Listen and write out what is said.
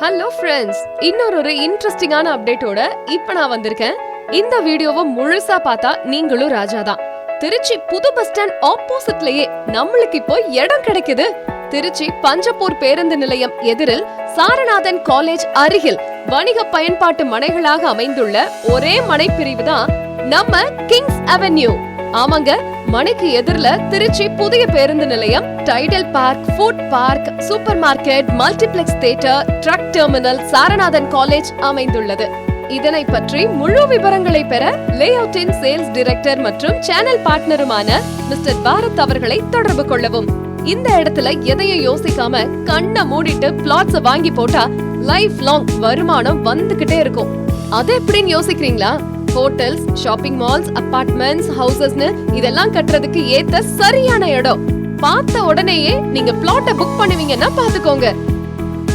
Hello friends, இன்னொரு இன்ட்ரெஸ்டிங்கான அப்டேட்டோட இப்ப நான் வந்திருக்கேன். இந்த வீடியோவை முழுசா பார்த்தா நீங்களும் ராஜாதான். திருச்சி புது பஸ் ஸ்டாண்ட் ஆப்போசிட்லயே நம்மளுக்கு இப்போ இடம் கிடைக்குது. திருச்சி பஞ்சப்பூர் பேருந்து நிலையம் எதிரில் சாரநாதன் காலேஜ் அருகில் வணிக பயன்பாட்டு மனைகளாக அமைந்துள்ள ஒரே மனை பிரிவு தான் நம்ம கிங்ஸ் அவென்யூ. ஆமாங்க, மனைக்கு எதிரில திருச்சி புதிய பேருந்து நிலையம், Tidel park, food park, super market, multiplex theatre, truck terminal, Saranathan college அமைந்துள்ளது. இதனை பற்றி முழு விவரங்களை பெற லேஅவுட்டின் சேல்ஸ் டைரக்டர் மற்றும் சேனல் பார்ட்னருமான மிஸ்டர் பாரத் அவர்களை தொடர்பு கொள்ளவும். இந்த இடத்துல எதையும் யோசிக்காம கண்ணை மூடிட்டு பிளாட்ஸ் வாங்கி போட்டா லைஃப் லாங் வருமானம் வந்துகிட்டே இருக்கும். அது எப்படின்னு யோசிக்கிறீங்களா? ஹோட்டல்ஸ், ஷாப்பிங் மால்ஸ், அபார்ட்மெண்ட்ஸ், ஹவுசஸ்னு இதெல்லாம் கட்டுறதுக்கு ஏத்த சரியான இடம். பார்த்த உடனேயே நீங்க பிளாட்டை புக் பண்ணுவீங்கன்னா பாத்துக்கோங்க.